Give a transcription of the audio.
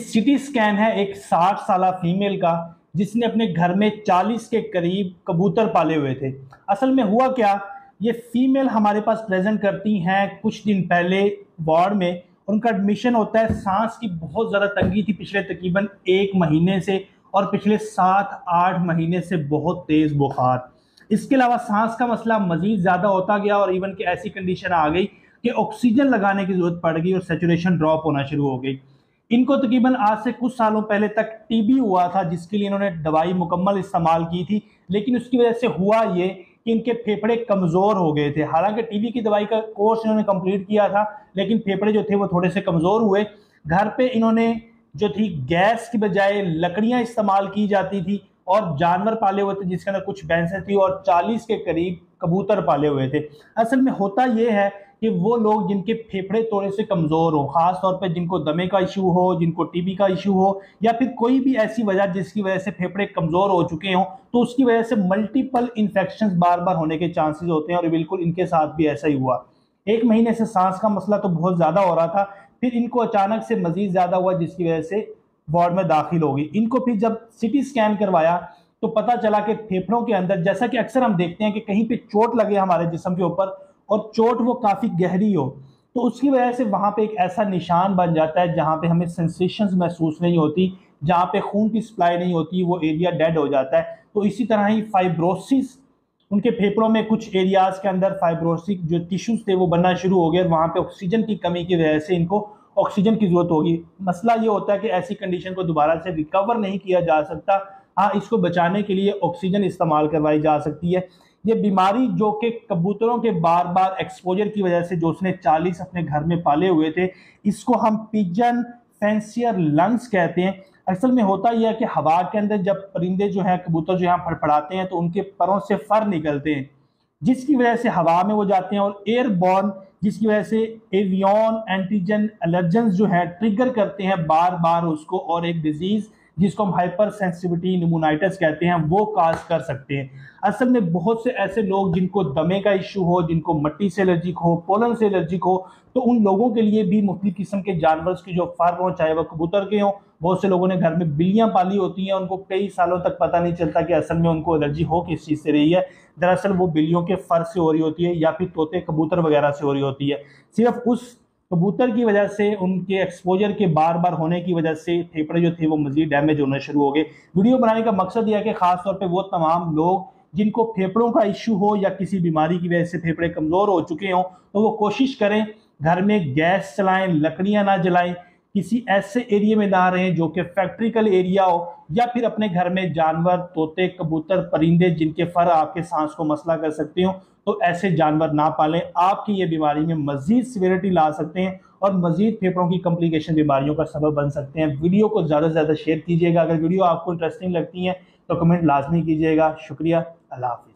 CT scan है एक 60 साल फीमेल का, जिसने अपने घर में 40 के करीब कबूतर पाले हुए थे। असल में हुआ क्या, ये फीमेल हमारे पास प्रेजेंट करती हैं कुछ दिन पहले वार्ड में। उनका एडमिशन होता है, सांस की बहुत ज़्यादा तंगी थी पिछले तकरीबन 1 महीने से, और पिछले 7-8 महीने से बहुत तेज़ बुखार। इसके अलावा सांस का मसला मजीद ज़्यादा होता गया और इवन कि ऐसी कंडीशन आ गई कि ऑक्सीजन लगाने की ज़रूरत पड़ गई और सेचुरेशन ड्रॉप होना शुरू हो गई। इनको तकरीबन आज से कुछ सालों पहले तक टीबी हुआ था, जिसके लिए इन्होंने दवाई मुकम्मल इस्तेमाल की थी, लेकिन उसकी वजह से हुआ ये कि इनके फेफड़े कमज़ोर हो गए थे। हालांकि टीबी की दवाई का कोर्स इन्होंने कंप्लीट किया था, लेकिन फेफड़े जो थे वो थोड़े से कमज़ोर हुए। घर पे इन्होंने जो थी गैस की बजाय लकड़ियां इस्तेमाल की जाती थी, और जानवर पाले हुए थे जिसके अंदर कुछ भैंसें थी और 40 के करीब कबूतर पाले हुए थे। असल में होता यह है कि वो लोग जिनके फेफड़े थोड़े से कमज़ोर हो, ख़ास तौर पे जिनको दमे का इशू हो, जिनको टीबी का इशू हो, या फिर कोई भी ऐसी वजह जिसकी वजह से फेफड़े कमज़ोर हो चुके हों, तो उसकी वजह से मल्टीपल इन्फेक्शंस बार बार होने के चांसेस होते हैं। और बिल्कुल इनके साथ भी ऐसा ही हुआ। 1 महीने से सांस का मसला तो बहुत ज़्यादा हो रहा था, फिर इनको अचानक से मजीद ज़्यादा हुआ, जिसकी वजह से वार्ड में दाखिल हो गई। इनको फिर जब सिटी स्कैन करवाया तो पता चला कि फेफड़ों के अंदर, जैसा कि अक्सर हम देखते हैं कि कहीं पे चोट लगे हमारे जिस्म के ऊपर और चोट वो काफ़ी गहरी हो, तो उसकी वजह से वहाँ पे एक ऐसा निशान बन जाता है जहाँ पे हमें सेंसेशंस महसूस नहीं होती, जहाँ पे खून की सप्लाई नहीं होती, वो एरिया डेड हो जाता है। तो इसी तरह ही फाइब्रोसिस, उनके फेफड़ों में कुछ एरियाज के अंदर फाइब्रोसिक जो टिश्यूज थे वो बनना शुरू हो गए, और वहाँ पे ऑक्सीजन की कमी की वजह से इनको ऑक्सीजन की जरूरत होगी। मसला ये होता है कि ऐसी कंडीशन को दोबारा से रिकवर नहीं किया जा सकता। हाँ, इसको बचाने के लिए ऑक्सीजन इस्तेमाल करवाई जा सकती है। ये बीमारी जो कि कबूतरों के बार बार एक्सपोजर की वजह से, जो उसने 40 अपने घर में पाले हुए थे, इसको हम पिजन फैंसियर लंग्स कहते हैं। असल में होता यह है कि हवा के अंदर जब परिंदे जो हैं, कबूतर जो हैं फड़फड़ाते हैं, तो उनके परों से फर निकलते हैं, जिसकी वजह से हवा में वो जाते हैं और एयरबॉर्न, जिसकी वजह से एवियन एंटीजन एलर्जेंस जो है ट्रिगर करते हैं बार बार उसको, और एक डिजीज जिसको हम हाइपर सेंसिटिविटी निमोनाइटिस कहते हैं वो काज कर सकते हैं। असल में बहुत से ऐसे लोग जिनको दमे का इशू हो, जिनको मिट्टी से एलर्जिक हो, पोलन से एलर्जिक हो, तो उन लोगों के लिए भी मुख्तलिफ किस्म के जानवर की जो फर हो, चाहे वह कबूतर के हों, बहुत से लोगों ने घर में बिल्लियां पाली होती हैं, उनको कई सालों तक पता नहीं चलता कि असल में उनको एलर्जी हो किस चीज़ से रही है। दरअसल वो बिल्लियों के फर से हो रही होती है, या फिर तोते कबूतर वगैरह से हो रही होती है। सिर्फ उस कबूतर की वजह से, उनके एक्सपोजर के बार बार होने की वजह से फेफड़े जो थे वो मजीद डैमेज होने शुरू हो गए। वीडियो बनाने का मकसद यह है कि खास तौर पे वो तमाम लोग जिनको फेफड़ों का इशू हो या किसी बीमारी की वजह से फेफड़े कमज़ोर हो चुके हों, तो वो कोशिश करें घर में गैस चलाएं, लकड़ियां ना जलाएं, किसी ऐसे एरिया में ना रहें जो कि फैक्ट्रिकल एरिया हो, या फिर अपने घर में जानवर, तोते, कबूतर, परिंदे जिनके फर आपके सांस को मसला कर सकते हो, तो ऐसे जानवर ना पालें। आपकी ये बीमारी में मजीद सिवियरिटी ला सकते हैं और मजीद फेफड़ों की कॉम्प्लिकेशन बीमारियों का सबब बन सकते हैं। वीडियो को ज़्यादा से ज़्यादा शेयर कीजिएगा। अगर वीडियो आपको इंटरेस्टिंग लगती है तो कमेंट लाजमी कीजिएगा। शुक्रिया। अल्लाह हाफ़िज़।